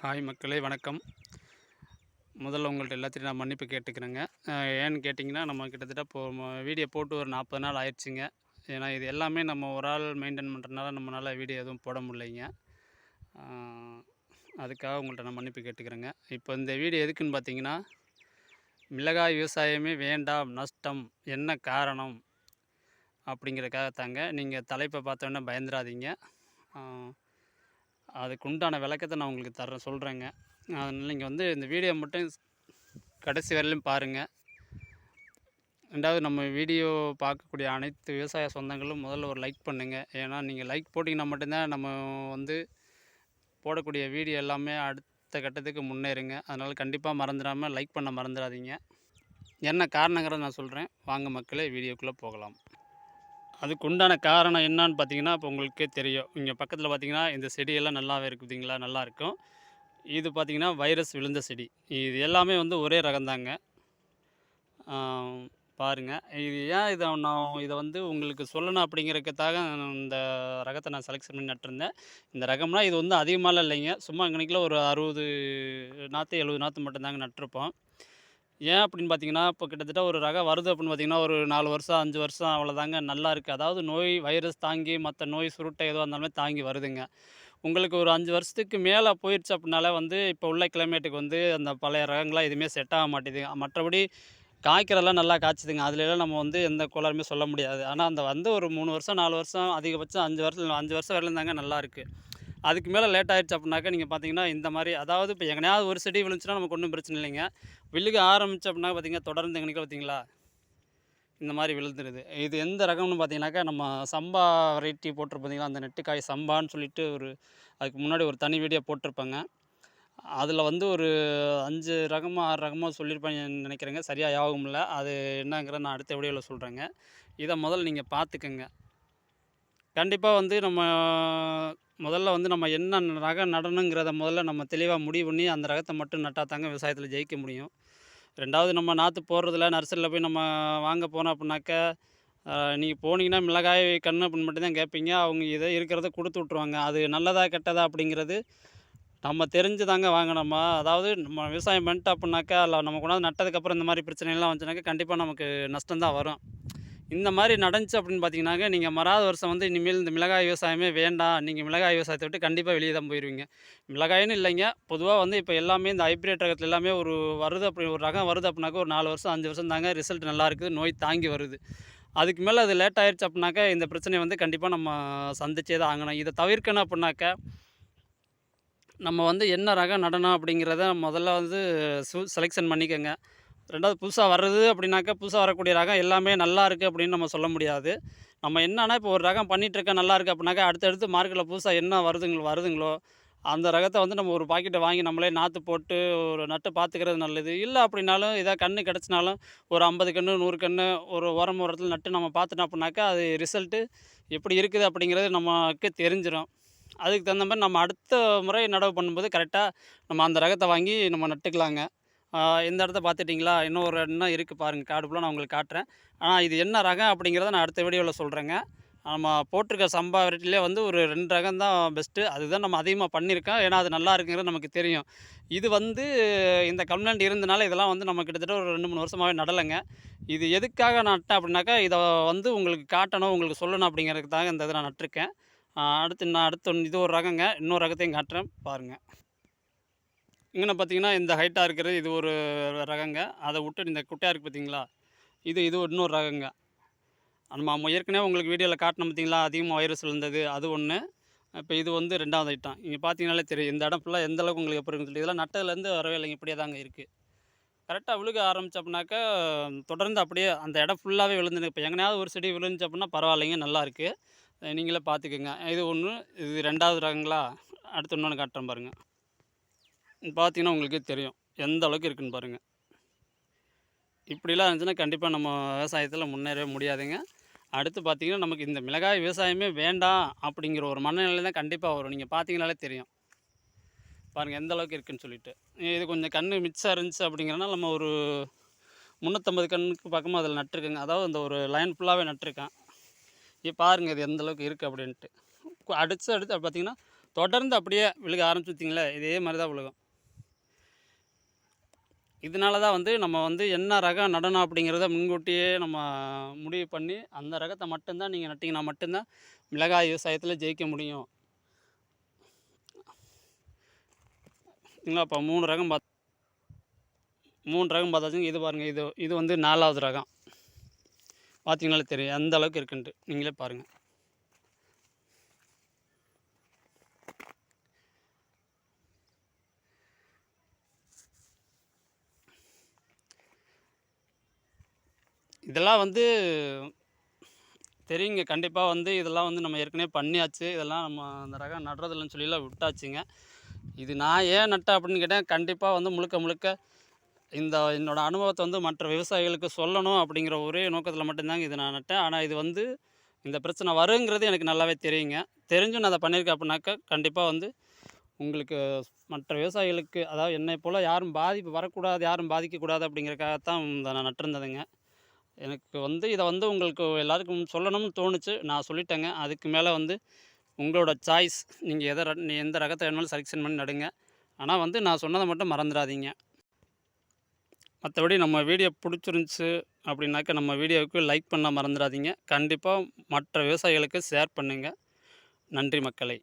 Hi மக்களே வணக்கம். முதல்ல உங்கள்ட்ட எல்லாத்தையும் நான் மன்னிப்பு கேட்டுக்கிறேங்க. ஏன்னு கேட்டிங்கன்னா, நம்ம கிட்டத்தட்ட இப்போ வீடியோ போட்டு ஒரு 40 நாள் ஆயிடுச்சுங்க. ஏன்னா இது எல்லாமே நம்ம ஒரு ஆள் மெயின்டெயின் பண்ணுறதுனால நம்மளால வீடியோ எதுவும் போட முடியலைங்க. ஆ, அதுக்காக உங்கள்ட்ட நான் மன்னிப்பு கேட்டுக்கிறேங்க. இப்போ இந்த வீடியோ எதுக்குன்னு பார்த்தீங்கன்னா, மிளகாய் விவசாயமே வேண்டாம் நஷ்டம் என்ன காரணம்? அப்படிங்கிறதுக்காக தாங்க. நீங்கள் தலைப்பை பார்த்தோன்னே பயந்துராதீங்க. ஆ, அதுக்கு உண்டான விளக்கத்தை நான் உங்களுக்கு சொல்கிறேங்க. அதனால் நீங்கள் வந்து இந்த வீடியோ மட்டும் கடைசி வரையிலும் பாருங்கள். ரெண்டாவது நம்ம வீடியோ பார்க்கக்கூடிய அனைத்து விவசாய சொந்தங்களும் முதல்ல ஒரு லைக் பண்ணுங்கள். ஏன்னா நீங்கள் லைக் போட்டிங்கன்னா மட்டும்தான் நம்ம வந்து போடக்கூடிய வீடியோ எல்லாமே அடுத்த கட்டத்துக்கு முன்னேறுங்க. அதனால் கண்டிப்பாக மறந்துடாமல் லைக் பண்ண மறந்துடாதீங்க. என்ன காரணங்கிறத நான் சொல்கிறேன். வாங்க மக்களே வீடியோக்குள்ளே போகலாம். அதுக்கு உண்டான காரணம் என்னான்னு பார்த்தீங்கன்னா, இப்போ உங்களுக்கே தெரியும். இங்கே பக்கத்தில் பார்த்தீங்கன்னா இந்த செடியெல்லாம் நல்லாவே இருக்குது பார்த்தீங்களா, நல்லாயிருக்கும். இது பார்த்தீங்கன்னா வைரஸ் விழுந்த செடி. இது எல்லாமே வந்து ஒரே ரகம்தாங்க. பாருங்க. இது ஏன் இதை வந்து உங்களுக்கு சொல்லணும் அப்படிங்கிறதுக்காக இந்த ரகத்தை நான் செலக்ஷன் பண்ணி நட்டிருந்தேன். இந்த ரகம்னா இது வந்து அதிகமாலாம் இல்லைங்க. சும்மா இங்கனைக்குள்ள ஒரு 60 நாற்று 70 நாற்று மட்டும்தாங்க நட்டிருப்போம். ஏன் அப்படின்னு பார்த்தீங்கன்னா, இப்போ கிட்டத்தட்ட ஒரு ரகம் வருது அப்படின்னு பார்த்தீங்கன்னா, ஒரு 4 வருஷம் 5 வருஷம் அவ்வளோதாங்க நல்லா இருக்குது. அதாவது நோய் வைரஸ் தாங்கி மற்ற நோய் சுருட்டை எதுவாக இருந்தாலுமே தாங்கி வருதுங்க. உங்களுக்கு ஒரு 5 வருஷத்துக்கு மேலே போயிடுச்சு அப்படின்னாலே வந்து இப்போ உள்ள கிளைமேட்டுக்கு வந்து அந்த பழைய ரகங்கள்லாம் எதுவுமே செட் ஆக மாட்டேதுங்க. மற்றபடி காய்க்கிறதெல்லாம் நல்லா காய்ச்சுதுங்க. அதுலலாம் நம்ம வந்து எந்த கோளாறுமே சொல்ல முடியாது. ஆனா அந்த வந்து ஒரு 3 வருஷம் 4 வருஷம் அதிகபட்சம் 5 வருஷம் வரையிலும் தாங்க நல்லாயிருக்கு. அதுக்கு மேலே லேட் ஆயிடுச்சு அப்படின்னாக்கா நீங்கள் பார்த்தீங்கன்னா, இந்த மாரி அதாவது இப்போ எங்கனையாவது ஒரு செடி விழுந்துச்சுன்னா நமக்கு ஒண்ணும் பிரச்சனை இல்லைங்க. விழுக ஆரம்பிச்சு அப்படின்னா பார்த்தீங்கன்னா, தொடர்ந்து எங்கனைக்கு பார்த்தீங்களா, இந்த மாரி விழுந்துருது. இது எந்த ரகம்னு பார்த்தீங்கன்னாக்கா, நம்ம சம்பா வெரைட்டி போட்டிருப்போம் பார்த்தீங்களா, அந்த நெட்டுக்காய் சம்பான்னு சொல்லிட்டு அதுக்கு முன்னாடி ஒரு தனி வீடியோ போட்டிருப்பேங்க. அதில வந்து ஒரு 5 ரகமோ, 6 ரகமோ சொல்லியிருப்பேன்னு நெனைக்கிறேங்க. சரியா ஞாபகம் இல்ல. அது என்னங்கிறத நான் அடுத்த வீடியோல சொல்றேங்க. இத முதல்ல நீங்க பார்த்துக்கங்க. கண்டிப்பா வந்து முதல்ல வந்து நம்ம என்ன ரகம் நடணுங்கிறத முதல்ல நம்ம தெளிவா முடிவு பண்ணி, அந்த ரகத்த மட்டும் நட்டா தாங்க விவசாயத்தில ஜெயிக்க முடியும். 2வது நம்ம நாத்து போடுறதில நர்சரியில போய் நம்ம வாங்க போனோம் அப்புட்னாக்க, நீங்க போனீங்கன்னா மிளகாய் கன்று அப்படின்னு மட்டும் தான் கேட்பீங்க. அவங்க இத இருக்கிறத குடுத்து விட்டுருவாங்க. அது நல்லதா, கெட்டதா அப்படிங்கிறது நம்ம தெரிஞ்சு தாங்க வாங்கணுமா, அதாவது நம்ம விவசாயம் பண்ணிட்டோம் அப்புட்னாக்கா, அதில நம்ம கொண்டாந்து நட்டதுக்கப்புறம் இந்த மாரி பிரச்சனைலாம் வந்துச்சுனாக்கா, கண்டிப்பா நமக்கு நஷ்டம் தான் வரும். இந்த மாரி நடந்துச்சு அப்படின்னு பார்த்தீங்கன்னாக்க, நீங்க மறாத வருஷம் வந்து இனிமேல் இந்த மிளகாய் விவசாயமே வேண்டாம். நீங்க மிளகாய் விவசாயத்த விட்டு கண்டிப்பா வெளிய தான் போயிருவீங்க. மிளகாய்ன்னு இல்லைங்க. பொதுவா வந்து இப்ப எல்லாமே இந்த ஹைபிரிட் ரகத்துல எல்லாமே ஒரு ரகம் வருது அப்படின்னாக்கா, ஒரு 4 வருஷம், 5 வருஷம் தாங்க ரிசல்ட் நல்லா இருக்குது. நோய் தாங்கி வருது. அதுக்கு மேல அது லேட் ஆயிருச்சு அப்படின்னாக்கா, இந்த பிரச்சனைய வந்து கண்டிப்பா நம்ம சந்திச்சே தான் ஆகணும். இத தவிர்க்கணும் அப்படின்னாக்க, நம்ம வந்து என்ன ரகம் நடணும் அப்படிங்கிறத முதல்ல வந்து செலக்ஷன் பண்ணிக்கங்க. 2வது புதுசா வர்றது அப்படின்னாக்கா, புதுசா வரக்கூடிய ரகம் எல்லாமே நல்லா இருக்கு அப்படின்னு நம்ம சொல்ல முடியாது. நம்ம என்னன்னா, இப்போ ஒரு ரகம் பண்ணிட்டுருக்கேன் நல்லா இருக்கு அப்படின்னாக்கா, அடுத்தடுத்து மார்க்கெட்ல புதுசா என்ன வருதுங்களோ, அந்த ரகத்த வந்து நம்ம ஒரு பாக்கெட்ட வாங்கி நம்மளே நாத்து போட்டு ஒரு நட்டு பார்த்துக்கிறது நல்லது. இல்ல அப்படின்னாலும் ஏதாவது கன்று கிடச்சுனாலும் ஒரு 50 கன்று, 100 கன்று ஒரு ஓரத்துல நட்டு நம்ம பார்த்துட்டோம் அப்படின்னாக்கா, அது ரிசல்ட்டு எப்படி இருக்குது அப்படிங்கிறது நமக்கு தெரிஞ்சிரும். அதுக்கு தகுந்த மாரி நம்ம அடுத்த முறை நடவு பண்ணும்போது கரெக்ட்டா நம்ம அந்த ரகத்த வாங்கி நம்ம நட்டுக்கலாங்க. இந்த இடத்த பார்த்துட்டீங்களா? இன்னும் ஒரு இன்னும் இருக்கு பாருங்க. காடு ஃபுல்லா நான் உங்களுக்கு காட்டுறேன். ஆனா இது என்ன ரகம் அப்படிங்கிறத நான் அடுத்த வீடியோல சொல்றேங்க. நம்ம போட்டிருக்க சம்பா வெரைட்டிலே வந்து ஒரு 2 ரகம் தான் பெஸ்ட்டு. அதுதான் நம்ம அதிகமா பண்ணியிருக்கோம். ஏன்னா அது நல்லா இருக்குங்கிறது நமக்கு தெரியும். இது வந்து இந்த கம்ப்ளைண்ட் இருந்தனால இதெல்லாம் வந்து நம்ம கிட்டத்தட்ட ஒரு 2, 3 வருஷமாவே நடலைங்க. இது எதுக்காக நட்டேன் அப்படின்னாக்கா, இத வந்து உங்களுக்கு காட்டணும், உங்களுக்கு சொல்லணும் அப்படிங்கிறதுக்கு தாங்க இந்த இத நான் நட்டுருக்கேன். அடுத்து இது ஒரு ரகங்க. இன்னொரு ரகத்தையும் காட்டுறேன் பாருங்க. இங்கன பார்த்தீங்கன்னா, இந்த ஹைட்டா இருக்கிறது இது ஒரு ரகங்க. அத விட்டு இந்த குட்டையா இருக்கு பார்த்தீங்களா? இது இது இன்னொரு ரகங்க. நம்ம ஏற்கனவே உங்களுக்கு வீடியோல காட்டுனோம் பார்த்தீங்களா? அதிகமா வைரஸ் விழுந்தது அது ஒண்ணு. இப்ப இது வந்து 2வது ஐட்டம். இங்க பார்த்தீங்கனாலே தெரியும். இந்த இடம் ஃபுல்லா எந்த அளவுக்கு உங்களுக்கு எப்படி இருக்குன்னு சொல்லி. இதெல்லாம் நட்டதுலேருந்து வரவே இல்லைங்க. இப்படியே தாங்க இருக்கு. கரெக்ட்டா விழுக ஆரம்பிச்சு அப்படின்னாக்கா, தொடர்ந்து அப்படியே அந்த இடம் ஃபுல்லாவே விழுந்துன்னு இப்ப எங்கனையாவது ஒரு செடி விழுந்துச்சு அப்படின்னா பரவாயில்லைங்க. நல்லாருக்கு. நீங்களே பார்த்துக்கங்க. இது 1 இது 2வது ரகங்களா? அடுத்து இன்னொன்னு காட்டுறேன் பாருங்க. பார்த்தீங்கன்னா உங்களுக்கே தெரியும். எந்த அளவுக்கு இருக்குன்னு பாருங்க. இப்படிலாம் இருந்துச்சுன்னா கண்டிப்பா நம்ம விவசாயத்தில முன்னேறவே முடியாதுங்க. அடுத்து பார்த்தீங்கன்னா, நமக்கு இந்த மிளகாய் விவசாயமே வேண்டாம் அப்படிங்கிற ஒரு மனநிலை தான் கண்டிப்பா வரும். நீங்க பார்த்தீங்கனாலே தெரியும். பாருங்க எந்த அளவுக்கு இருக்குன்னு சொல்லிட்டு. இது கொஞ்சம் கன்று மிச்சம் இருந்துச்சு அப்படிங்கிறனால நம்ம ஒரு 350 கன்னுக்கு பக்கமா அதில நட்டுருக்கேங்க. அதாவது இந்த ஒரு லைன் ஃபுல்லாவே நட்டுருக்கேன். பாருங்க இது எந்த அளவுக்கு இருக்கு அப்படின்ட்டு. அடுத்து அடுத்து பார்த்தீங்கன்னா, தொடர்ந்து அப்படியே விழுக ஆரம்பிச்சுட்டிங்களே, இதே மாரி தான் விழுகும். இதனால தான் வந்து நம்ம வந்து என்ன ரகம் நடணும் அப்படிங்கிறத முன்கூட்டியே நம்ம முடிவு பண்ணி, அந்த ரகத்த மட்டும் தான் நீங்க நட்டீங்கன்னா மட்டும் தான் மிளகாய் விவசாயத்தில ஜெயிக்க முடியும். சரிங்களா? அப்ப 3 ரகம் பார்த்தாச்சுங்க. இது பாருங்க. இது வந்து 4வது ரகம். பார்த்தீங்கனாலே தெரியும். எந்த அளவுக்கு இருக்குன்ட்டு. நீங்களே பாருங்க. இதெல்லாம் வந்து தெரியுங்க. கண்டிப்பா வந்து இதெல்லாம் வந்து நம்ம ஏற்கனவே பண்ணியாச்சு. இதெல்லாம் நம்ம அந்த ரகம் நடுறதில்லன்னு சொல்லிலாம் விட்டாச்சுங்க. இது நான் ஏன் நட்டேன் அப்படின்னு கேட்டா, கண்டிப்பா வந்து முழுக்க முழுக்க இந்த என்னோட அனுபவத்த வந்து மற்ற விவசாயிகளுக்கு சொல்லணும் அப்படிங்கிற ஒரே நோக்கத்தில மட்டும் தாங்க இத நான் நட்டேன். ஆனா இது வந்து இந்த பிரச்சனை வருங்கிறது எனக்கு நல்லாவே தெரியுங்க. தெரிஞ்சும் நான் அத பண்ணியிருக்கேன் அப்படின்னாக்கா, கண்டிப்பா வந்து உங்களுக்கு மற்ற விவசாயிகளுக்கு அதாவது என்னைப் போல யாரும் பாதிப்பு வரக்கூடாது, யாரும் பாதிக்கக்கூடாது அப்படிங்கிறதுக்காகத்தான் இத நான் நட்டிருந்ததுங்க. எனக்கு வந்து இத வந்து உங்களுக்கு எல்லாருக்கும் சொல்லணும்னு தோணுச்சு. நான் சொல்லிட்டேங்க. அதுக்கு மேல வந்து உங்களோட சாய்ஸ். நீங்க எந்த ரகத்த வேணாலும் செலக்ஷன் பண்ணி நடுங்க. ஆனா வந்து நான் சொன்னத மட்டும் மறந்துறாதீங்க. மத்தபடி நம்ம வீடியோ புடிச்சிருந்துச்சு அப்படின்னாக்க, நம்ம வீடியோவுக்கு லைக் பண்ண மறந்துறாதீங்க. கண்டிப்பா மற்ற விவசாயிகளுக்கு ஷேர் பண்ணுங்க. நன்றி மக்களே!